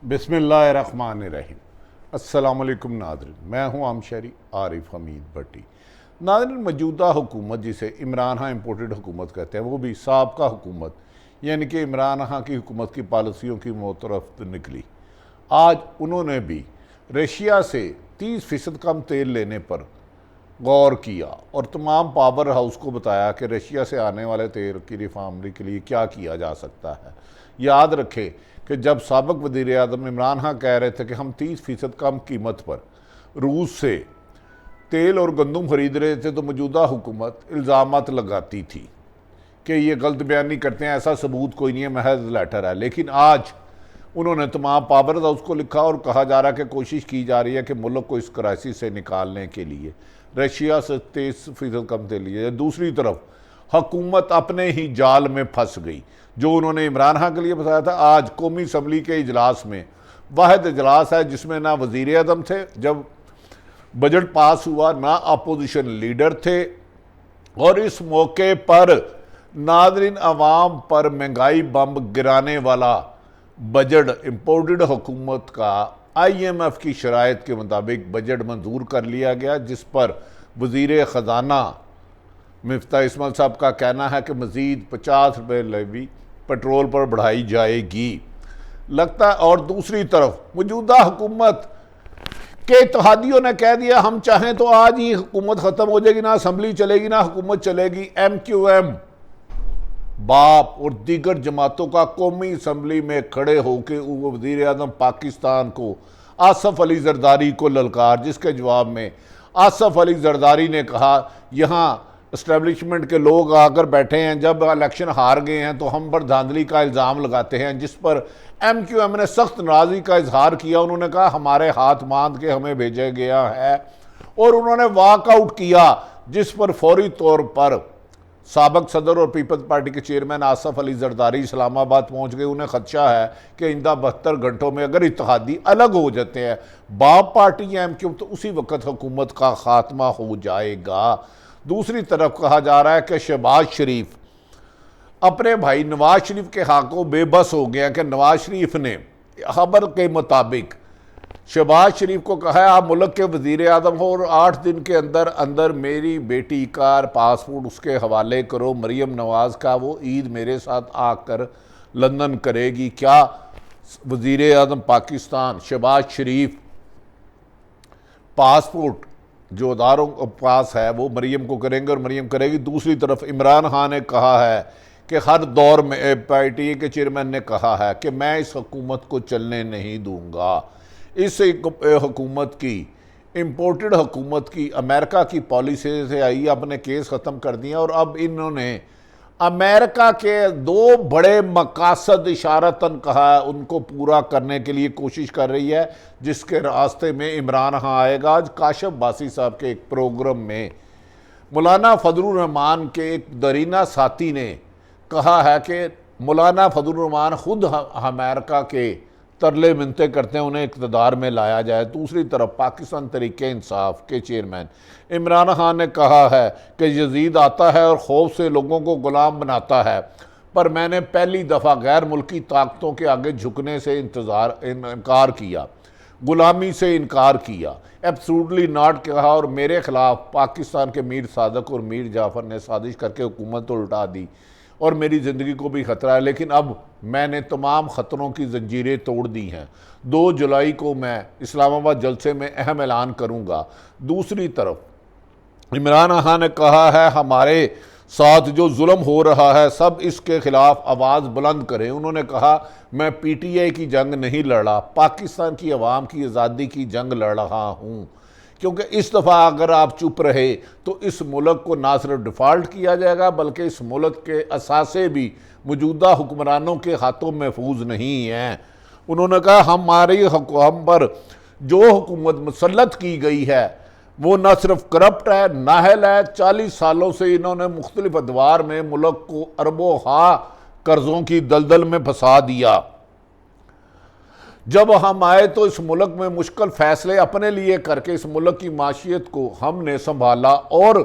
बिस्मिल्लाहिर्रहमानिर्रहीम। अस्सलाम वालेकुम नाज़रीन, मैं हूँ आमशरी आरिफ हमीद भट्टी। नाज़रीन, मौजूदा हुकूमत जिसे इमरान खान इम्पोर्टेड हुकूमत कहते हैं, वो भी साबका हुकूमत यानी कि इमरान खान की हुकूमत की पॉलिसियों की मुतरफ निकली। आज उन्होंने भी रशिया से 30% कम तेल लेने पर गौर किया और तमाम पावर हाउस को बताया कि रशिया से आने वाले तेल की रिफाइनरी के लिए क्या किया जा सकता है। याद रखें कि जब साबिक वज़ीर आज़म इमरान खान कह रहे थे कि हम 30% कम कीमत पर रूस से तेल और गंदम खरीद रहे थे, तो मौजूदा हुकूमत इल्ज़ामात लगाती थी कि ये गलत बयानी करते हैं, ऐसा सबूत कोई नहीं है, महज लेटर है। लेकिन आज उन्होंने तमाम पावर हाउस को लिखा और कहा जा रहा है कि कोशिश की जा रही है कि मुल्क को इस क्राइसिस से निकालने के लिए रशिया से 30% कम तेल लिए। दूसरी तरफ हुकूमत अपने ही जाल में फंस गई। जो उन्होंने इमरान खान के लिए बताया था, आज कौमी असम्बली के इजलास में वाहिद इजलास है जिसमें ना वज़ीर आज़म थे जब बजट पास हुआ, ना अपोजिशन लीडर थे, और इस मौके पर नाज़रीन अवाम पर महंगाई बम गिराने वाला बजट इम्पोर्टेड हुकूमत का IMF की शराइत के मुताबिक बजट मंजूर कर लिया गया, जिस पर वज़ीर ख़जाना मिफ्ता इस्माइल साहब का कहना है कि मज़ीद 50 रुपये लेवी पेट्रोल पर बढ़ाई जाएगी लगता है। और दूसरी तरफ मौजूदा हुकूमत के इत्तेहादियों ने कह दिया हम चाहें तो आज ही हुकूमत ख़त्म हो जाएगी, ना असम्बली चलेगी ना हुकूमत चलेगी। MQM बाप और दीगर जमातों का कौमी असम्बली में खड़े होकर वज़ीर आज़म पाकिस्तान को आसफ अली जरदारी को ललकार, जिसके जवाब में आसफ अली जरदारी ने कहा यहाँ इस्टेब्लिशमेंट के लोग आकर बैठे हैं, जब इलेक्शन हार गए हैं तो हम पर धांधली का इल्ज़ाम लगाते हैं, जिस पर MQM ने सख्त नाराज़गी का इजहार किया। उन्होंने कहा हमारे हाथ बांध के हमें भेजा गया है, और उन्होंने वॉकआउट किया, जिस पर फौरी तौर पर साबिक सदर और पीपल्स पार्टी के चेयरमैन आसफ अली जरदारी इस्लामाबाद पहुंच गए। उन्हें खदशा है कि आइंदा 72 घंटों में अगर इत्तेहादी अलग हो जाते हैं बाप पार्टी या MQM, तो उसी वक्त हुकूमत का खात्मा हो जाएगा। दूसरी तरफ कहा जा रहा है कि शहबाज शरीफ अपने भाई नवाज शरीफ के हाथों बेबस हो गया कि नवाज शरीफ ने खबर के मुताबिक शहबाज शरीफ को कहा है आप मुल्क के वज़ीर आज़म हो और 8 दिन के अंदर अंदर मेरी बेटी का पासपोर्ट उसके हवाले करो, मरीम नवाज़ का, वो ईद मेरे साथ आकर लंदन करेगी। क्या वज़ीर आज़म पाकिस्तान शहबाज शरीफ पासपोर्ट जो अदारों के पास है वो मरीम को करेंगे और मरीम करेगी। दूसरी तरफ इमरान खान ने कहा है कि हर दौर में PTI के चेयरमैन ने कहा है कि मैं इस हुकूमत को चलने नहीं दूंगा। इस हुकूमत की इम्पोर्टेड हुकूमत की अमेरिका की पॉलिसी से आई, अपने केस ख़त्म कर दिया, और अब इन्होंने अमेरिका के 2 बड़े मकासद इशारतन कहा है उनको पूरा करने के लिए कोशिश कर रही है, जिसके रास्ते में इमरान खान आएगा। आज काशिफ बासी साहब के एक प्रोग्राम में मौलाना फजलुर रहमान के एक दरीना साथी ने कहा है कि मौलाना फजलुर रहमान खुद अमेरिका के तरले मिन्नतें करते हैं उन्हें इक़्तिदार में लाया जाए। दूसरी तरफ पाकिस्तान तहरीक इंसाफ के चेयरमैन इमरान खान ने कहा है कि यजीद आता है और खौफ से लोगों को गुलाम बनाता है, पर मैंने पहली दफ़ा गैर मुल्की ताकतों के आगे झुकने से इनकार किया, गुलामी से इनकार किया, एब्सोल्युटली नॉट कहा, और मेरे खिलाफ पाकिस्तान के मीर सादक और मीर जाफ़र ने साजिश करके हुकूमत तो उल्टा दी और मेरी ज़िंदगी को भी ख़तरा है, लेकिन अब मैंने तमाम ख़तरों की जंजीरें तोड़ दी हैं। 2 जुलाई को मैं इस्लामाबाद जलसे में अहम ऐलान करूँगा। दूसरी तरफ इमरान खान ने कहा है हमारे साथ जो जुल्म हो रहा है सब इसके ख़िलाफ़ आवाज़ बुलंद करें। उन्होंने कहा मैं PTI की जंग नहीं लड़ा, पाकिस्तान की अवाम की आज़ादी की जंग लड़ रहा हूँ, क्योंकि इस दफ़ा अगर आप चुप रहे तो इस मुल्क को ना सिर्फ डिफ़ॉल्ट किया जाएगा बल्कि इस मुल्क के असासे भी मौजूदा हुक्मरानों के हाथों महफूज नहीं हैं। उन्होंने कहा हम पर जो हुकूमत मुसल्लत की गई है वो न सिर्फ करप्ट है, नाहल है। 40 सालों से इन्होंने मुख्तलिफ अदवार में मुल्क को अरबों कर्ज़ों की दलदल में फंसा दिया। जब हम आए तो इस मुल्क में मुश्किल फ़ैसले अपने लिए करके इस मुल्क की माशियत को हमने संभाला और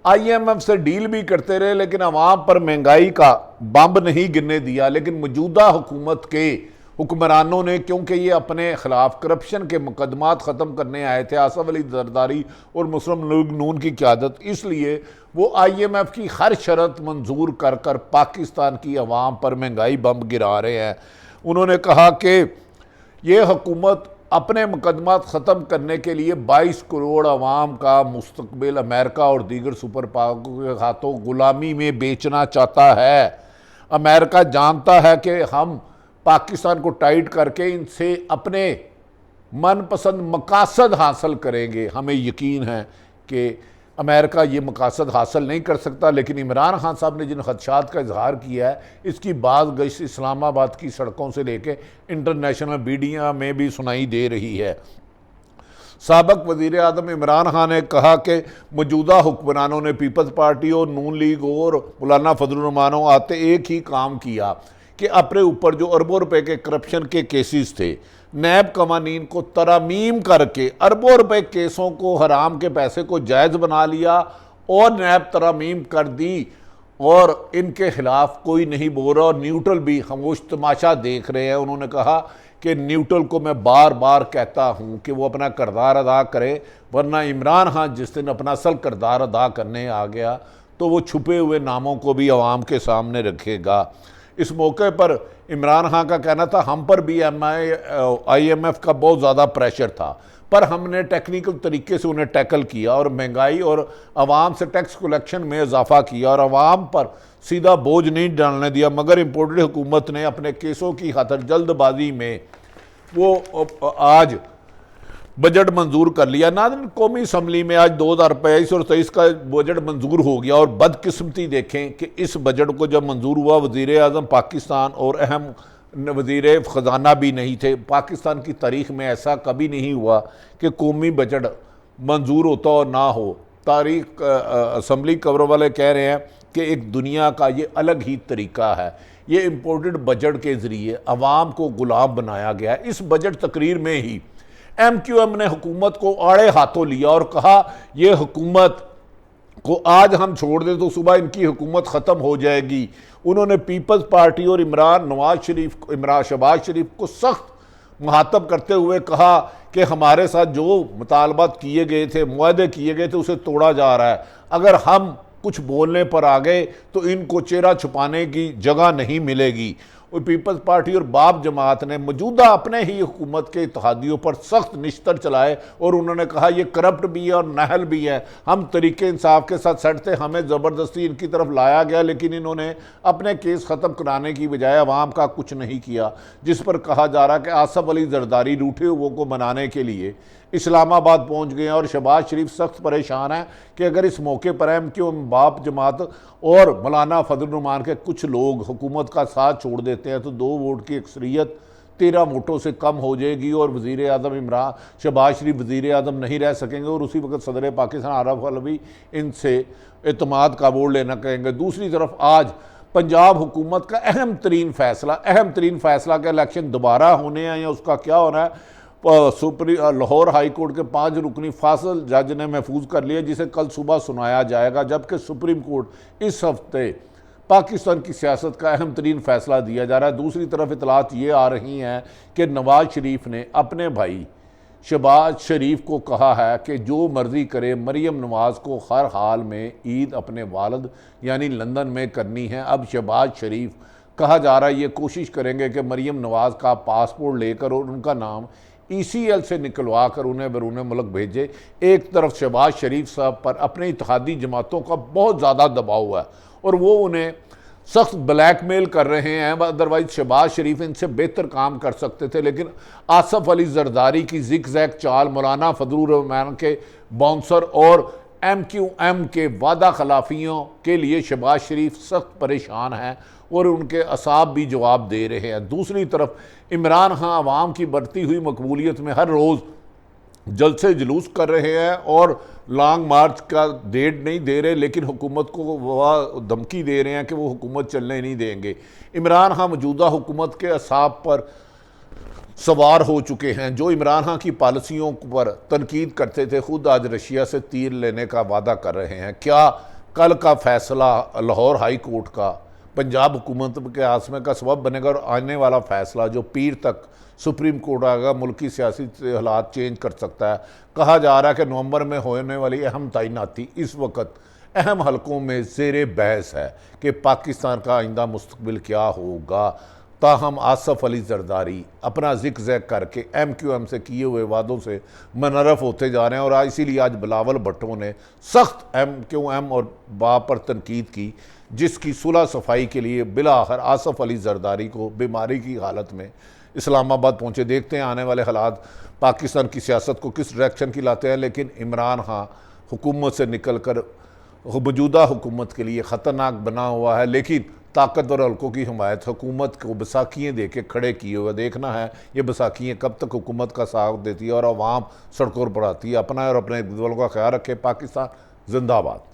IMF से डील भी करते रहे, लेकिन अवाम पर महंगाई का बम नहीं गिरने दिया। लेकिन मौजूदा हुकूमत के हुक्मरानों ने, क्योंकि ये अपने खिलाफ करप्शन के मुकदमात ख़त्म करने आए थे, आसफ अली जरदारी और मुस्लिम लीग नून की क़यादत, इसलिए वो IMF की हर शर्त मंजूर कर कर पाकिस्तान की आवाम पर महंगाई बम गिरा रहे हैं। उन्होंने कहा कि ये हुकूमत अपने मुकदमात ख़त्म करने के लिए 22 करोड़ आवाम का मुस्तकबिल अमेरिका और दीगर सुपर पावरों के हाथों गुलामी में बेचना चाहता है। अमेरिका जानता है कि हम पाकिस्तान को टाइट करके इनसे अपने मनपसंद मकासद हासिल करेंगे। हमें यकीन है कि अमेरिका ये मकासद हासिल नहीं कर सकता, लेकिन इमरान खान साहब ने जिन खदशात का इजहार किया है, इसकी बात गश्त इस्लामाबाद की सड़कों से लेकर इंटरनेशनल मीडिया में भी सुनाई दे रही है। साबक वज़ीर आज़म इमरान खान ने कहा कि मौजूदा हुक्मरानों ने पीपल्स पार्टी और नून लीग और मौलाना फजलुर रहमानों आते एक ही काम किया कि अपने ऊपर जो अरबों रुपए के करप्शन के केसेस थे, नैब कवानीन को तरमीम करके अरबों रुपए केसों को, हराम के पैसे को जायज़ बना लिया और नैब तरमीम कर दी और इनके खिलाफ कोई नहीं बोल रहा और न्यूट्रल भी खामोश तमाशा देख रहे हैं। उन्होंने कहा कि न्यूट्रल को मैं बार बार कहता हूं कि वो अपना किरदार अदा करे, वरना इमरान खान जिस दिन अपना असल किरदार अदा करने आ गया तो वो छुपे हुए नामों को भी आवाम के सामने रखेगा। इस मौके पर इमरान खान का कहना था हम पर भी IMF का बहुत ज़्यादा प्रेशर था, पर हमने टेक्निकल तरीके से उन्हें टैकल किया और महंगाई और आवाम से टैक्स कलेक्शन में इजाफा किया और आवाम पर सीधा बोझ नहीं डालने दिया। मगर इम्पोर्टेड हुकूमत ने अपने केसों की खातिर जल्दबाजी में वो आज बजट मंजूर कर लिया। नाज़रीन, कौमी असम्बली में आज 2022 और 23 का बजट मंजूर हो गया और बदकिस्मती देखें कि इस बजट को जब मंजूर हुआ, वज़ीर आज़म पाकिस्तान और अहम वज़ीर ख़जाना भी नहीं थे। पाकिस्तान की तारीख़ में ऐसा कभी नहीं हुआ कि कौमी बजट मंजूर होता और ना हो। तारीख़ असम्बली कवर वाले कह रहे हैं कि एक दुनिया का ये अलग ही तरीका है। ये इम्पोर्टेड बजट के ज़रिए अवाम को गुलाम बनाया गया है। इस बजट तकरीर में ही MQM ने हुकूमत को आड़े हाथों लिया और कहा ये हुकूमत को आज हम छोड़ दें तो सुबह इनकी हुकूमत ख़त्म हो जाएगी। उन्होंने पीपल्स पार्टी और शहबाज शरीफ को सख्त मुखातब करते हुए कहा कि हमारे साथ जो मुतालबात किए गए थे, मुआहदे किए गए थे, उसे तोड़ा जा रहा है। अगर हम कुछ बोलने पर आ गए तो इनको चेहरा छुपाने की जगह नहीं मिलेगी। और पीपल्स पार्टी और बाप जमात ने मौजूदा अपने ही हुकूमत के इत्तेहादियों पर सख्त निश्तर चलाए और उन्होंने कहा ये करप्ट भी है और नाहल भी है। हम तरीके इंसाफ के साथ सट थे, हमें ज़बरदस्ती इनकी तरफ लाया गया, लेकिन इन्होंने अपने केस ख़त्म कराने की बजाय अवाम का कुछ नहीं किया। जिस पर कहा जा रहा है कि आसफ अली जरदारी रूठे हुए को मनाने के लिए इस्लामाबाद पहुंच गए हैं और शहबाज शरीफ सख्त परेशान है कि अगर इस मौके पर MQM बाप जमात और मौलाना फजलुर रहमान के कुछ लोग हुकूमत का साथ छोड़ देते हैं तो 2 वोट की अक्सरियत 13 वोटों से कम हो जाएगी और वज़ीर आज़म शहबाज शरीफ वज़ीर आज़म नहीं रह सकेंगे और उसी वक्त सदर पाकिस्तान आरिफ अलवी इनसे एतमाद का वोट लेना कहेंगे। दूसरी तरफ आज पंजाब हुकूमत का अहम तरीन फैसला कि इलेक्शन दोबारा होने हैं या उसका क्या होना है, लाहौर हाई कोर्ट के 5 रुकनी फासल जज ने महफूज कर लिया, जिसे कल सुबह सुनाया जाएगा। जबकि सुप्रीम कोर्ट इस हफ्ते पाकिस्तान की सियासत का अहम तरीन फैसला दिया जा रहा है। दूसरी तरफ इतलात ये आ रही हैं कि नवाज शरीफ ने अपने भाई शहबाज शरीफ को कहा है कि जो मर्जी करे, मरीम नवाज को हर हाल में ईद अपने वालिद यानी लंदन में करनी है। अब शहबाज शरीफ कहा जा रहा है ये कोशिश करेंगे कि मरीम नवाज का पासपोर्ट लेकर और उनका नाम ECL से निकलवा कर उन्हें बैरून मुल्क भेजे। एक तरफ शहबाज शरीफ साहब पर अपने इत्तेहादी जमातों का बहुत ज़्यादा दबाव है और वो उन्हें सख्त ब्लैकमेल कर रहे हैं। अदरवाइज शहबाज शरीफ इनसे बेहतर काम कर सकते थे, लेकिन आसफ अली जरदारी की जिग-जैग चाल, मौलाना फजलुर रहमान के बाउंसर और MQM के वादा खिलाफियों के लिए शहबाज शरीफ सख्त परेशान हैं और उनके असाब भी जवाब दे रहे हैं। दूसरी तरफ इमरान खान आवाम की बढ़ती हुई मकबूलियत में हर रोज़ जलसे जुलूस कर रहे हैं और लॉन्ग मार्च का डेट नहीं दे रहे, लेकिन हुकूमत को वह धमकी दे रहे हैं कि वो हुकूमत चलने नहीं देंगे। इमरान खान मौजूदा हुकूमत के असाब पर सवार हो चुके हैं। जो इमरान खान की पॉलिसियों पर तनकीद करते थे, खुद आज रशिया से तीर लेने का वादा कर रहे हैं। क्या कल का फैसला लाहौर हाई कोर्ट का पंजाब हुकूमत के आसमे का सबब बनेगा और आने वाला फैसला जो पीर तक सुप्रीम कोर्ट आएगा मुल्की सियासी हालात चेंज कर सकता है। कहा जा रहा है कि नवंबर में होने वाली अहम तैनाती इस वक्त अहम हलकों में ज़ेर बहस है कि पाकिस्तान का आइंदा मुस्तकबिल क्या होगा। ताहम आसफ अली जरदारी अपना जिक जैक करके MQM से किए हुए वादों से मनरफ होते जा रहे हैं और इसीलिए आज बिलावल भुट्टो ने सख्त MQM और बाप पर तनकीद की, जिसकी सुलह सफाई के लिए बिला आखिर आसफ अली जरदारी को बीमारी की हालत में इस्लामाबाद पहुँचे। देखते हैं आने वाले हालात पाकिस्तान की सियासत को किस डायरेक्शन की लाते हैं, लेकिन इमरान खान हुकूमत से निकल कर मौजूदा हुकूमत के लिए ख़तरनाक बना हुआ है। लेकिन ताकतवर हल्कों की हिमायत हुकूमत को बैसाखियाँ दे के खड़े किए हुए। देखना है ये बैसाखियाँ कब तक हुकूमत का साथ देती है और आवाम सड़कों पर आती है। अपना और अपने वालों का ख्याल रखें। पाकिस्तान जिंदाबाद।